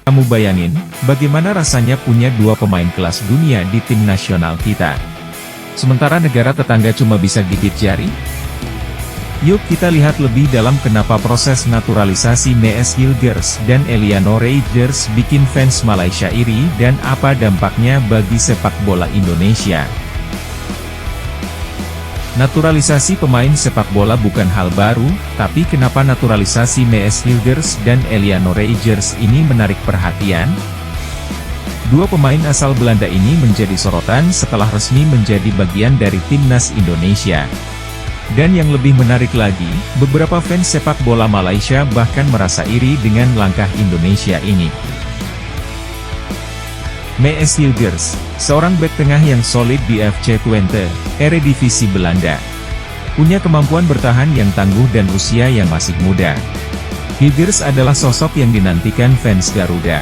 Kamu bayangin, bagaimana rasanya punya dua pemain kelas dunia di tim nasional kita. Sementara negara tetangga cuma bisa gigit jari? Yuk kita lihat lebih dalam kenapa proses naturalisasi Mees Hilgers dan Eliano Reijers bikin fans Malaysia iri dan apa dampaknya bagi sepak bola Indonesia. Naturalisasi pemain sepak bola bukan hal baru, tapi kenapa naturalisasi Mees Hilgers dan Eliano Reijers ini menarik perhatian? Dua pemain asal Belanda ini menjadi sorotan setelah resmi menjadi bagian dari timnas Indonesia. Dan yang lebih menarik lagi, beberapa fans sepak bola Malaysia bahkan merasa iri dengan langkah Indonesia ini. Mees Hilgers, seorang bek tengah yang solid di FC Twente, Eredivisie Belanda. Punya kemampuan bertahan yang tangguh dan usia yang masih muda. Hilgers adalah sosok yang dinantikan fans Garuda.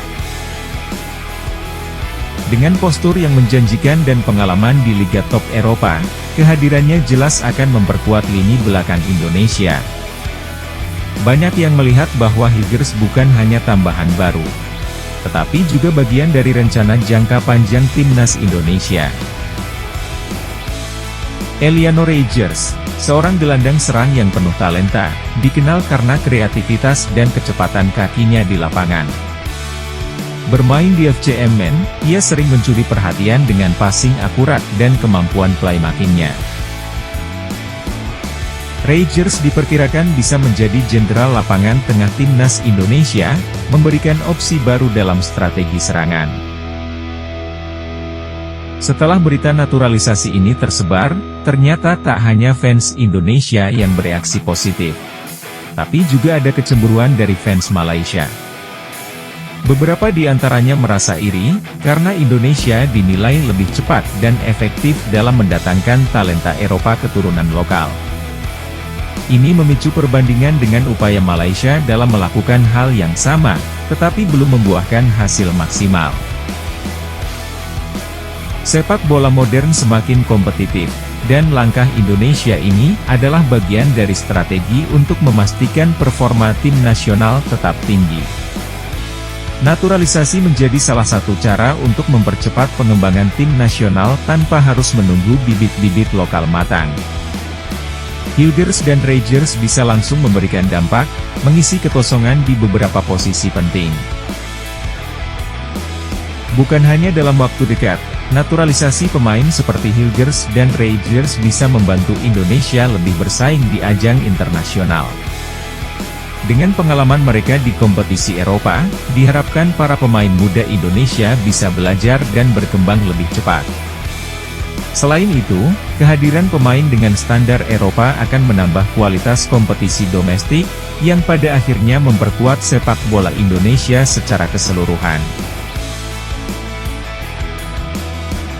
Dengan postur yang menjanjikan dan pengalaman di Liga Top Eropa, kehadirannya jelas akan memperkuat lini belakang Indonesia. Banyak yang melihat bahwa Hilgers bukan hanya tambahan baru, tetapi juga bagian dari rencana jangka panjang timnas Indonesia. Eliano Reijers, seorang gelandang serang yang penuh talenta, dikenal karena kreativitas dan kecepatan kakinya di lapangan. Bermain di FC Emmen, ia sering mencuri perhatian dengan passing akurat dan kemampuan playmakingnya. Reijers diperkirakan bisa menjadi jenderal lapangan tengah timnas Indonesia, memberikan opsi baru dalam strategi serangan. Setelah berita naturalisasi ini tersebar, ternyata tak hanya fans Indonesia yang bereaksi positif, tapi juga ada kecemburuan dari fans Malaysia. Beberapa di antaranya merasa iri, karena Indonesia dinilai lebih cepat dan efektif dalam mendatangkan talenta Eropa keturunan lokal. Ini memicu perbandingan dengan upaya Malaysia dalam melakukan hal yang sama, tetapi belum membuahkan hasil maksimal. Sepak bola modern semakin kompetitif, dan langkah Indonesia ini adalah bagian dari strategi untuk memastikan performa tim nasional tetap tinggi. Naturalisasi menjadi salah satu cara untuk mempercepat pengembangan tim nasional tanpa harus menunggu bibit-bibit lokal matang. Hilgers dan Reijers bisa langsung memberikan dampak, mengisi kekosongan di beberapa posisi penting. Bukan hanya dalam waktu dekat, naturalisasi pemain seperti Hilgers dan Reijers bisa membantu Indonesia lebih bersaing di ajang internasional. Dengan pengalaman mereka di kompetisi Eropa, diharapkan para pemain muda Indonesia bisa belajar dan berkembang lebih cepat. Selain itu, kehadiran pemain dengan standar Eropa akan menambah kualitas kompetisi domestik, yang pada akhirnya memperkuat sepak bola Indonesia secara keseluruhan.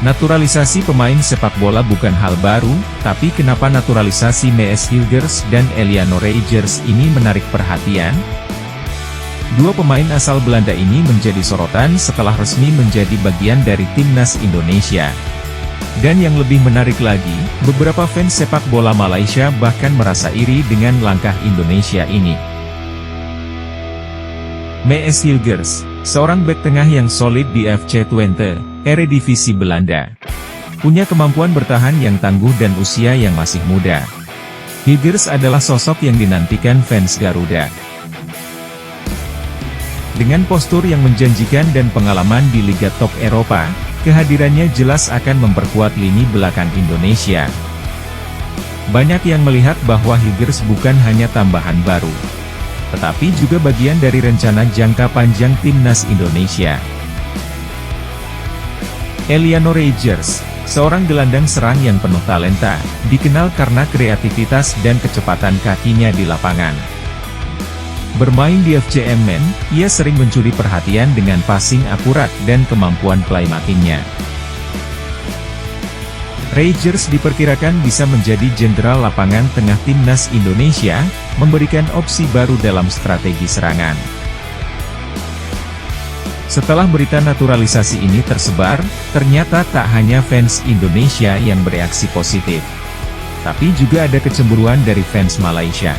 Naturalisasi pemain sepak bola bukan hal baru, tapi kenapa naturalisasi Mees Hilgers dan Eliano Reijers ini menarik perhatian? Dua pemain asal Belanda ini menjadi sorotan setelah resmi menjadi bagian dari timnas Indonesia. Dan yang lebih menarik lagi, beberapa fans sepak bola Malaysia bahkan merasa iri dengan langkah Indonesia ini. Mees Hilgers, seorang bek tengah yang solid di FC Twente, Eredivisie Belanda. Punya kemampuan bertahan yang tangguh dan usia yang masih muda. Hilgers adalah sosok yang dinantikan fans Garuda. Dengan postur yang menjanjikan dan pengalaman di Liga Top Eropa, kehadirannya jelas akan memperkuat lini belakang Indonesia. Banyak yang melihat bahwa Hilgers bukan hanya tambahan baru, tetapi juga bagian dari rencana jangka panjang timnas Indonesia. Eliano Reijers, seorang gelandang serang yang penuh talenta, dikenal karena kreativitas dan kecepatan kakinya di lapangan. Bermain di FC Emmen, ia sering mencuri perhatian dengan passing akurat dan kemampuan playmakingnya. Reijers diperkirakan bisa menjadi jenderal lapangan tengah timnas Indonesia, memberikan opsi baru dalam strategi serangan. Setelah berita naturalisasi ini tersebar, ternyata tak hanya fans Indonesia yang bereaksi positif, tapi juga ada kecemburuan dari fans Malaysia.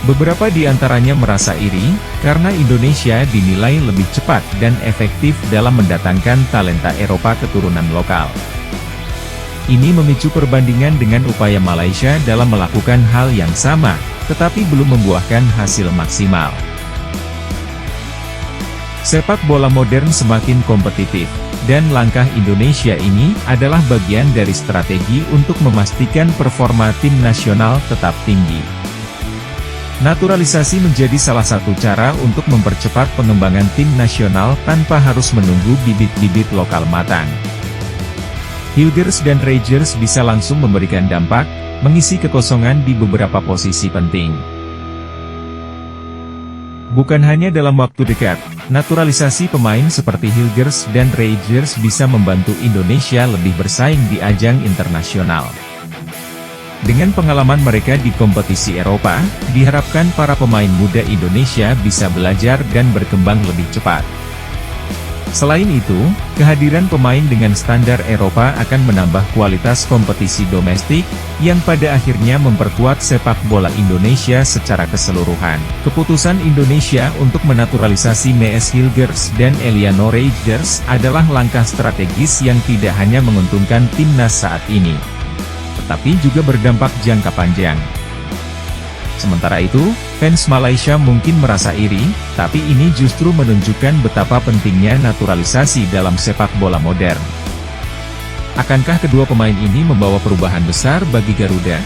Beberapa di antaranya merasa iri, karena Indonesia dinilai lebih cepat dan efektif dalam mendatangkan talenta Eropa keturunan lokal. Ini memicu perbandingan dengan upaya Malaysia dalam melakukan hal yang sama, tetapi belum membuahkan hasil maksimal. Sepak bola modern semakin kompetitif, dan langkah Indonesia ini adalah bagian dari strategi untuk memastikan performa tim nasional tetap tinggi. Naturalisasi menjadi salah satu cara untuk mempercepat pengembangan tim nasional tanpa harus menunggu bibit-bibit lokal matang. Hilgers dan Reijers bisa langsung memberikan dampak, mengisi kekosongan di beberapa posisi penting. Bukan hanya dalam waktu dekat, naturalisasi pemain seperti Hilgers dan Reijers bisa membantu Indonesia lebih bersaing di ajang internasional. Dengan pengalaman mereka di kompetisi Eropa, diharapkan para pemain muda Indonesia bisa belajar dan berkembang lebih cepat. Selain itu, kehadiran pemain dengan standar Eropa akan menambah kualitas kompetisi domestik, yang pada akhirnya memperkuat sepak bola Indonesia secara keseluruhan. Keputusan Indonesia untuk menaturalisasi Mees Hilgers dan Eliano Reijers adalah langkah strategis yang tidak hanya menguntungkan timnas saat ini, tetapi juga berdampak jangka panjang. Sementara itu, fans Malaysia mungkin merasa iri, tapi ini justru menunjukkan betapa pentingnya naturalisasi dalam sepak bola modern. Akankah kedua pemain ini membawa perubahan besar bagi Garuda?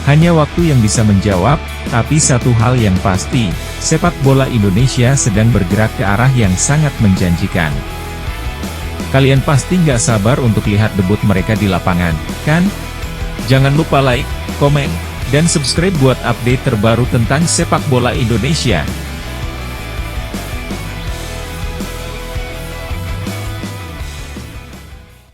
Hanya waktu yang bisa menjawab, tapi satu hal yang pasti, sepak bola Indonesia sedang bergerak ke arah yang sangat menjanjikan. Kalian pasti nggak sabar untuk lihat debut mereka di lapangan, kan? Jangan lupa like, komen, dan subscribe buat update terbaru tentang sepak bola Indonesia.